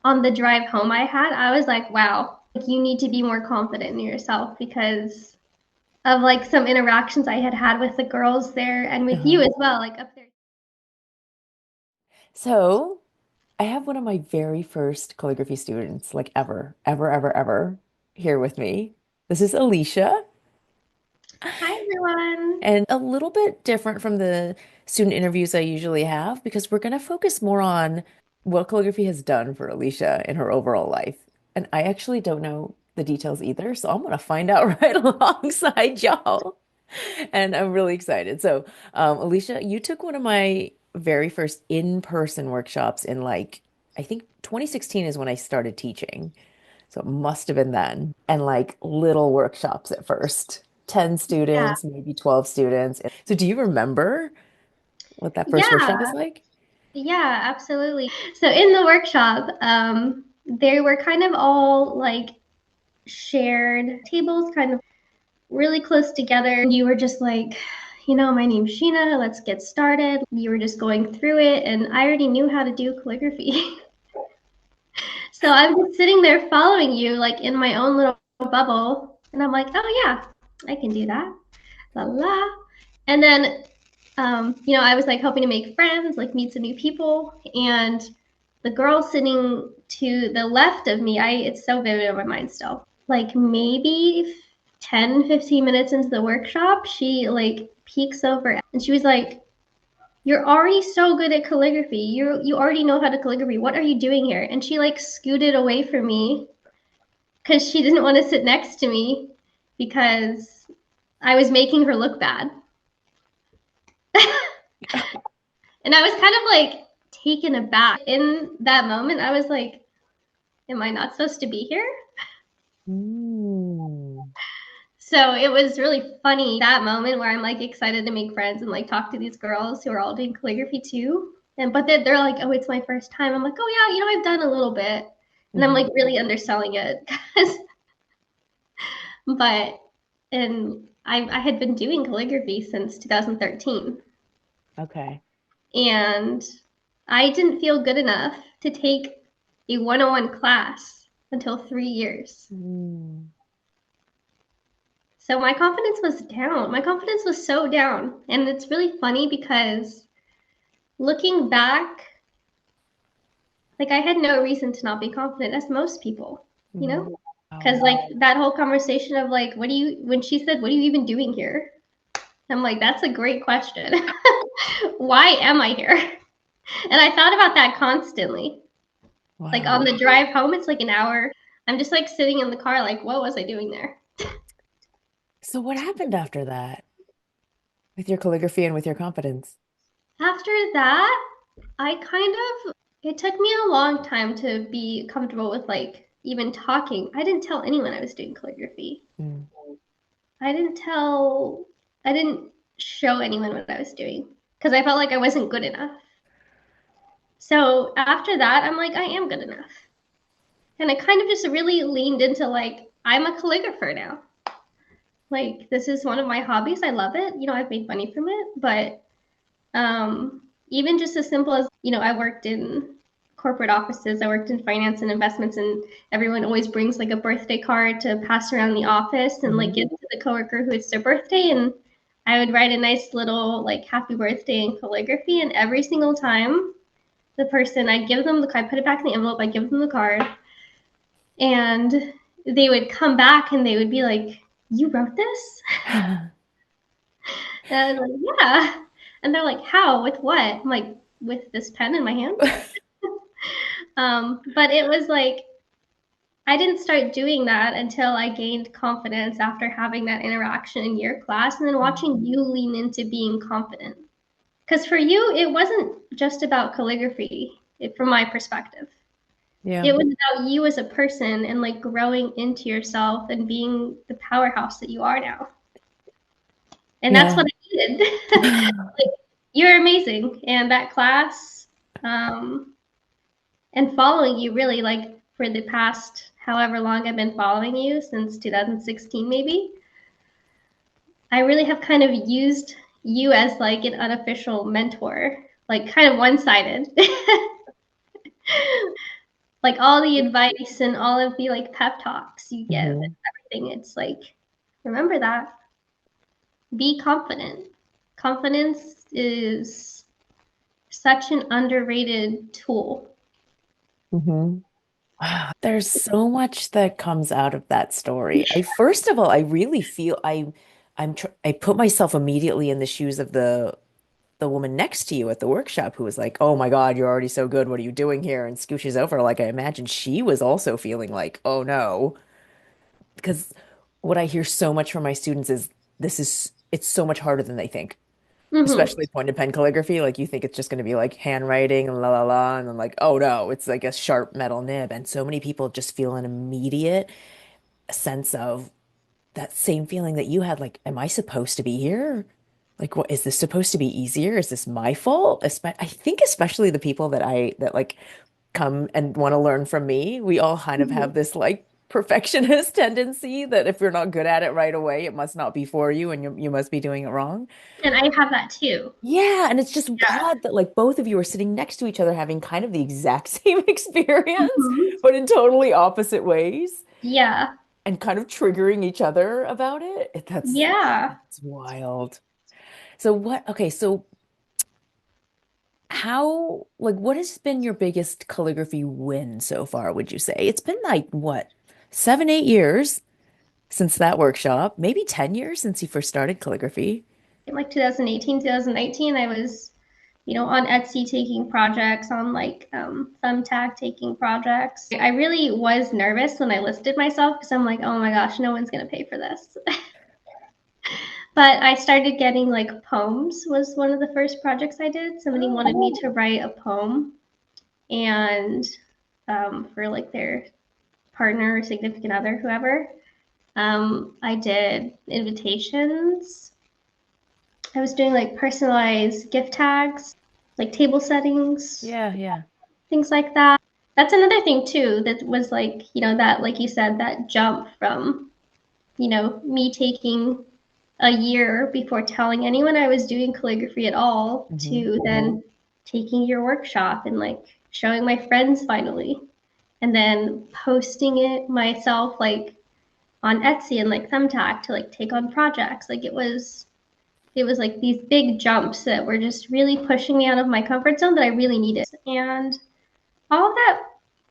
on the drive home I was like, wow, like you need to be more confident in yourself because of like some interactions I had had with the girls there and with you Uh-huh. as well, like up there. So I have one of my very first calligraphy students, like ever, here with me. This is Alicia, Hi, everyone. and a little bit different from the student interviews I usually have because we're going to focus more on what calligraphy has done for Alicia in her overall life. And I actually don't know the details either, so I'm going to find out right alongside y'all. And I'm really excited. So, Alicia, you took one of my very first in-person workshops in like, I think 2016 is when I started teaching. So it must have been then. And like little workshops at first, 10 Yeah. students, maybe 12 students. So do you remember what that first workshop Yeah. was like? Yeah, absolutely. So in the workshop, they were kind of all like shared tables, kind of really close together. You were just like, my name's Sheena, let's get started. You were just going through it, and I already knew how to do calligraphy. So I'm just sitting there following you, like in my own little bubble, and I'm like, oh yeah, I can do that. La la. And then, I was like hoping to make friends, like meet some new people, and the girl sitting to the left of me, it's so vivid in my mind still. Like maybe 10, 15 minutes into the workshop, she like peeks over and she was like, "You're already so good at calligraphy. You already know how to calligraphy. What are you doing here?" And she like scooted away from me because she didn't want to sit next to me because I was making her look bad. And I was kind of like taken aback. In that moment, I was like, am I not supposed to be here? Mm. So it was really funny that moment where I'm like excited to make friends and like talk to these girls who are all doing calligraphy too. And but they're like, oh, it's my first time. I'm like, oh yeah, I've done a little bit, and I'm Mhm. like really underselling it, but and I had been doing calligraphy since 2013, Okay. and I didn't feel good enough to take a 101 class until 3 years. Mm. So my confidence was down. My confidence was so down. And it's really funny because looking back, like I had no reason to not be confident as most people, you Mm. know? Because Wow. like that whole conversation of like, when she said, what are you even doing here? I'm like, that's a great question. Why am I here? And I thought about that constantly. Like on Wow. the drive home, it's like an hour. I'm just like sitting in the car, like, what was I doing there? So what happened after that with your calligraphy and with your confidence? After that, it took me a long time to be comfortable with like even talking. I didn't tell anyone I was doing calligraphy. Mm. I didn't tell, I didn't show anyone what I was doing because I felt like I wasn't good enough. So after that, I'm like, I am good enough. And I kind of just really leaned into like, I'm a calligrapher now. Like, this is one of my hobbies. I love it. I've made money from it, but even just as simple as, I worked in corporate offices, I worked in finance and investments, and everyone always brings like a birthday card to pass around the office and like Mhm. give to the coworker who it's their birthday. And I would write a nice little like happy birthday in calligraphy. And every single time I'd give them I put it back in the envelope, I'd give them the card, and they would come back and they would be like, "You wrote this?" And I was like, "Yeah." And they're like, "How? With what?" I'm like, "With this pen in my hand." But it was like I didn't start doing that until I gained confidence after having that interaction in your class and then watching you lean into being confident. Because for you, it wasn't just about calligraphy, from my perspective. Yeah. It was about you as a person and like growing into yourself and being the powerhouse that you are now. And that's Yeah. what I needed. Like, you're amazing. And that class, um, and following you really like for the past however long I've been following you since 2016 maybe, I really have kind of used you as like an unofficial mentor, like kind of one-sided. like all the advice and all of the like pep talks you give and Hmm. everything. It's like, remember that. Be confident. Confidence is such an underrated tool. Hmm. Wow, there's so much that comes out of that story. First of all, I really feel I put myself immediately in the shoes of the woman next to you at the workshop who was like, "Oh my God, you're already so good. What are you doing here?" and scooshes over. Like I imagine she was also feeling like, "Oh no," because what I hear so much from my students is it's so much harder than they think. Mm-hmm. Especially point and pen calligraphy, like you think it's just going to be like handwriting and la la la, and then like, oh no, it's like a sharp metal nib. And so many people just feel an immediate sense of that same feeling that you had, like, am I supposed to be here? Like, what is this supposed to be easier? Is this my fault? I think especially the people that like come and want to learn from me, we all kind of Mm-hmm. have this like perfectionist tendency that if you're not good at it right away, it must not be for you and you must be doing it wrong. And I have that too. Yeah, and it's just Yeah. odd that like both of you are sitting next to each other having kind of the exact same experience, Mm-hmm. but in totally opposite ways Yeah. and kind of triggering each other about it. Yeah. That's wild. So okay, so what has been your biggest calligraphy win so far, would you say? It's been like what, 7, 8 years since that workshop, maybe 10 years since you first started calligraphy. In like 2018, 2019, I was, on Etsy taking projects, on like Thumbtack taking projects. I really was nervous when I listed myself because I'm like, oh my gosh, no one's gonna pay for this. But I started getting like poems was one of the first projects I did. Somebody wanted me to write a poem and for like their partner or significant other, whoever. I did invitations. I was doing like personalized gift tags, like table settings, Yeah, yeah. things like that. That's another thing too that was like, that, like you said, that jump from, me taking a year before telling anyone I was doing calligraphy at all Hmm. to then taking your workshop and like showing my friends finally and then posting it myself like on Etsy and like Thumbtack to like take on projects. Like it was like these big jumps that were just really pushing me out of my comfort zone that I really needed. And all of that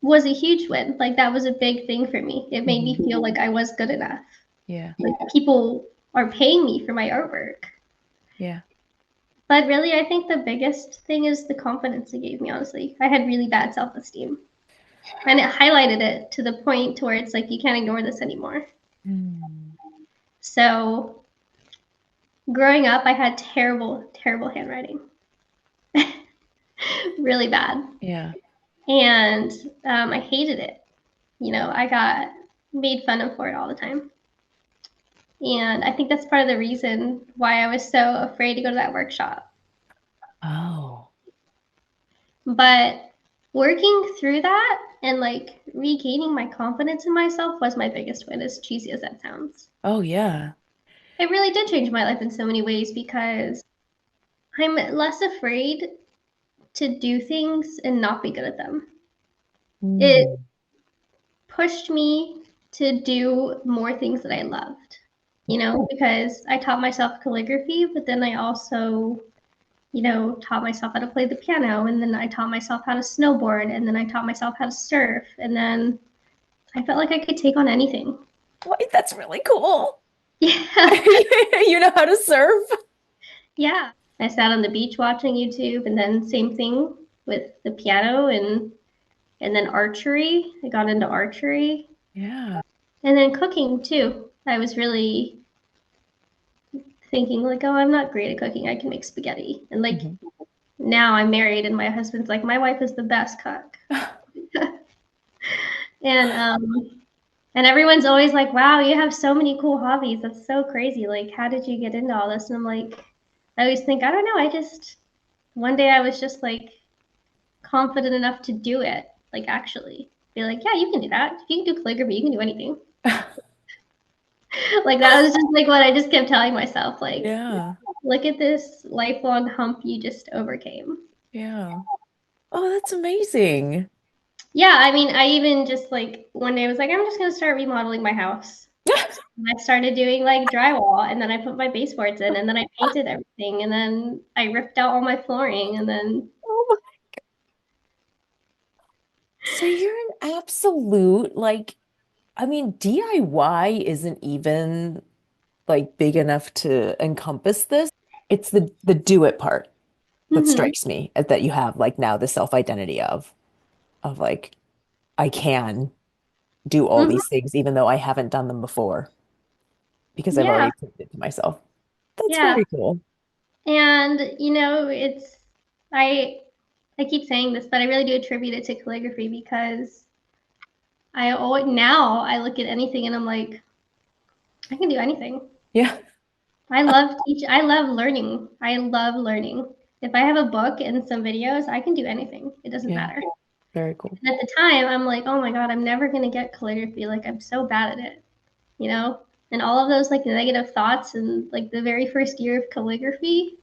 was a huge win. Like that was a big thing for me. It made me Hmm. feel like I was good enough. Yeah, Like people are paying me for my artwork. yeah. But really, I think the biggest thing is the confidence it gave me, honestly. I had really bad self esteem. And it highlighted it to the point to where it's like, you can't ignore this anymore. Mm. So growing up, I had terrible, terrible handwriting, really bad. Yeah. And I hated it. I got made fun of for it all the time. And I think that's part of the reason why I was so afraid to go to that workshop. Oh. But working through that and like regaining my confidence in myself was my biggest win, as cheesy as that sounds. Oh yeah. It really did change my life in so many ways because I'm less afraid to do things and not be good at them. It Mm. pushed me to do more things that I loved, because I taught myself calligraphy, but then I also, taught myself how to play the piano, and then I taught myself how to snowboard, and then I taught myself how to surf, and then I felt like I could take on anything. Wait, that's really cool. Yeah. You know how to surf? Yeah. I sat on the beach watching YouTube, and then same thing with the piano and then archery. I got into archery. Yeah. And then cooking too. I was really thinking like, oh, I'm not great at cooking. I can make spaghetti. And like Mhm. now I'm married and my husband's like, my wife is the best cook. and and everyone's always like, wow, you have so many cool hobbies. That's so crazy. Like, how did you get into all this? And I'm like, I always think, I don't know. I just one day I was just like confident enough to do it. Like actually be like, yeah, you can do that. If you can do calligraphy, you can do anything. Like that was just like what I just kept telling myself. Like, Yeah. look at this lifelong hump you just overcame. Yeah. Oh, that's amazing. Yeah, I mean, I even just like one day was like, I'm just gonna start remodeling my house. And I started doing like drywall, and then I put my baseboards in, and then I painted everything, and then I ripped out all my flooring, and then Oh my- So you're an absolute like, I mean, DIY isn't even like big enough to encompass this. It's the do it part that hmm strikes me that you have like now the self-identity of like I can do all hmm these things even though I haven't done them before because I've yeah, already proved it to myself. That's yeah. very cool. And it's I I keep saying this, but I really do attribute it to calligraphy because I always now I look at anything and I'm like, I can do anything. Yeah. I love learning. I love learning. If I have a book and some videos, I can do anything. It doesn't Yeah. matter. Very cool. And at the time, I'm like, oh my God, I'm never gonna get calligraphy. Like I'm so bad at it, you know? And all of those like negative thoughts and like the very first year of calligraphy,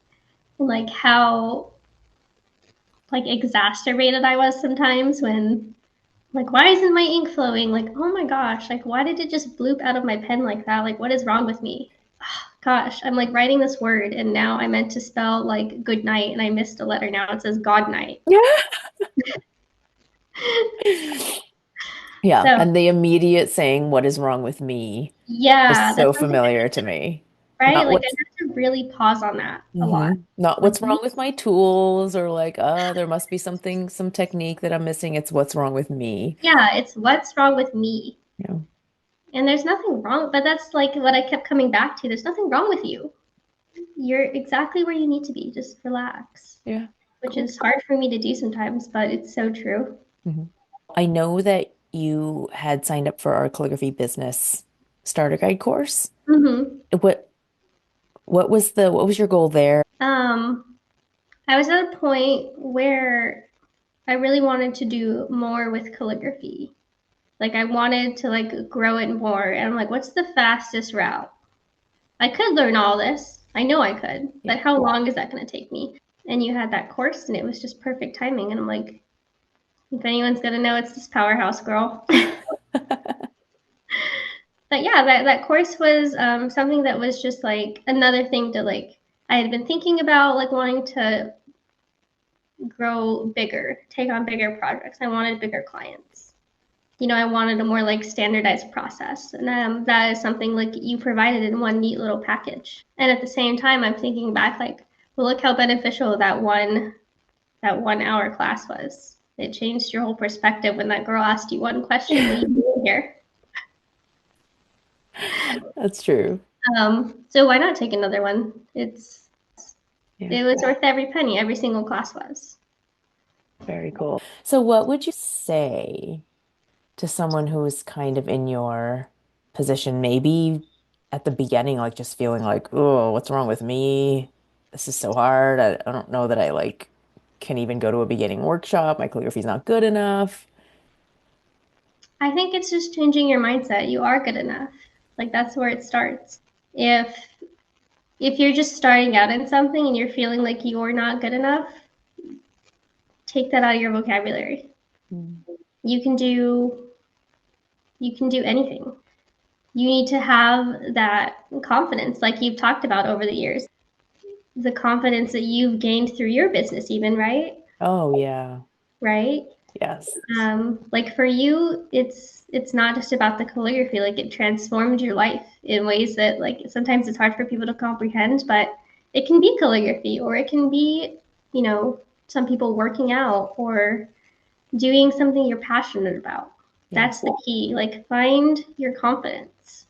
like how like exacerbated I was sometimes when like why isn't my ink flowing? Like, oh my gosh, like why did it just bloop out of my pen like that? Like what is wrong with me? Gosh, I'm like writing this word and now I meant to spell like good night and I missed a letter. Now it says God night. Yeah. Yeah. So And the immediate saying, what is wrong with me is yeah, so that's something familiar to me. right. Not Like I what's have to really pause on that a lot. not Like what's wrong with my tools or like, there must be something, some technique that I'm missing. It's what's wrong with me. yeah, it's what's wrong with me. Yeah. And there's nothing wrong, but that's like what I kept coming back to. There's nothing wrong with you. You're exactly where you need to be. Just relax, Yeah. which Cool. is hard for me to do sometimes, but it's so true. Mhm. I know that you had signed up for our calligraphy business starter guide course. hmm What what was your goal there? Um, I was at a point where I really wanted to do more with calligraphy. Like I wanted to like grow it more. And I'm like, what's the fastest route? I could learn all this. I know I could, Yeah. but how long is that going to take me? And you had that course and it was just perfect timing. And I'm like, if anyone's going to know, it's this powerhouse girl. But yeah, that course was something that was just like another thing to like, I had been thinking about like wanting to grow bigger, take on bigger projects. I wanted bigger clients. I wanted a more like standardized process. And that is something like you provided in one neat little package. And at the same time, I'm thinking back like, well, look how beneficial that 1 hour class was. It changed your whole perspective when that girl asked you one question. What are you doing here? That's true. So why not take another one? Yeah. It was worth every penny. Every single class was. Very cool. So what would you say to someone who's kind of in your position, maybe at the beginning, like just feeling like, oh, what's wrong with me? This is so hard. I don't know that I like can even go to a beginning workshop. My calligraphy's not good enough. I think it's just changing your mindset. You are good enough. Like that's where it starts. If if you're just starting out in something and you're feeling like you're not good enough, take that out of your vocabulary. Mm. You can do you can do anything. You need to have that confidence like you've talked about over the years. The confidence that you've gained through your business even, right? Oh yeah. Right? Yes. Like for you, it's not just about the calligraphy. Like it transformed your life in ways that like sometimes it's hard for people to comprehend, but it can be calligraphy or it can be, you know, some people working out or doing something you're passionate about. Yeah. That's the key. Like find your confidence,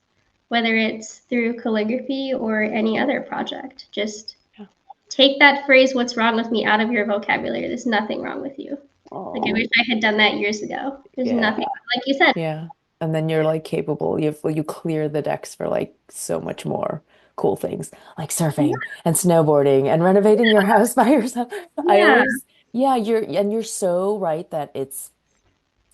whether it's through calligraphy or any other project. Just Yeah. take that phrase, what's wrong with me, out of your vocabulary. There's nothing wrong with you. Like I Oh, wish I had done that years ago. There's yeah. nothing, like you said. Yeah. And then you're like capable. You clear the decks for like so much more cool things like Yeah, surfing and snowboarding and renovating your house by yourself. I yeah, always, yeah, you're so right that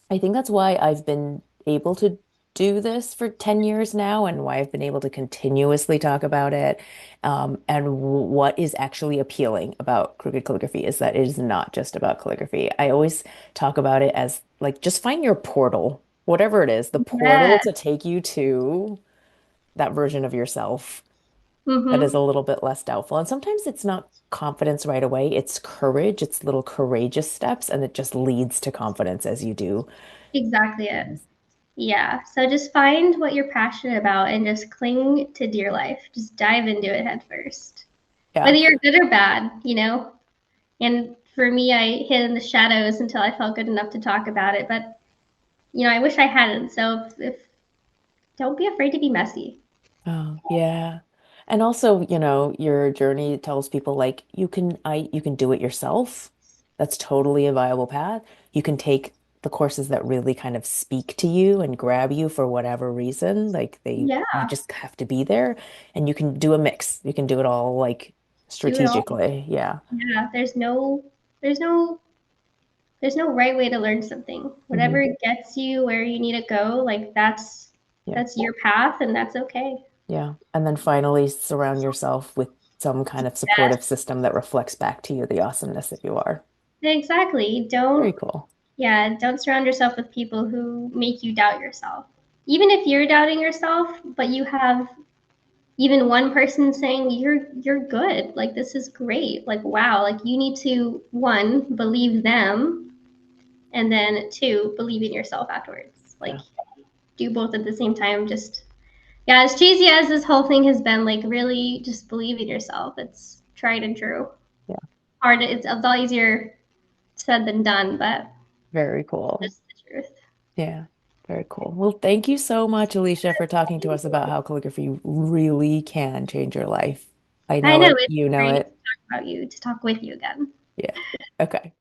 I think that's why I've been able to do this for 10 years now and why I've been able to continuously talk about it. And what is actually appealing about crooked calligraphy is that it is not just about calligraphy. I always talk about it as like just find your portal, whatever it is, the portal Yeah. to take you to that version of yourself that is Mm-hmm. a little bit less doubtful. And sometimes it's not confidence right away, it's courage, it's little courageous steps, and it just leads to confidence as you do. Exactly it. Yeah. So just find what you're passionate about and just cling to dear life. Just dive into it head first. Yeah. Whether you're good or bad, you know? And for me, I hid in the shadows until I felt good enough to talk about it. But, I wish I hadn't. So if don't be afraid to be messy. Oh, yeah. And also, your journey tells people like you can do it yourself. That's totally a viable path. You can take the courses that really kind of speak to you and grab you for whatever reason. Like you Yeah. just have to be there and you can do a mix. You can do it all like Do it all. strategically. Yeah. Yeah. There's no there's no right way to learn something. Hmm. Whatever gets you where you need to go, like Yeah. that's your path and that's okay. Yeah. And then finally surround yourself with some kind of Yes. supportive system that reflects back to you the awesomeness that you are. Exactly. Very Don't cool. Yeah, don't surround yourself with people who make you doubt yourself. Even if you're doubting yourself, but you have even one person saying you're good, like this is great, like wow, like you need to one believe them and then two believe in yourself afterwards. Like Yeah. do both at the same time. Just yeah, as cheesy as this whole thing has been, like really just believe in yourself. It's tried and true. Yeah. Hard. It's a lot easier said than done, but Very cool. it's the truth. Yeah, very cool. Well, thank you so much, Alicia, for talking to us about how calligraphy really can change your life. I I know know it, it's you know great to it. talk about you, to talk with you again. Yeah. Okay.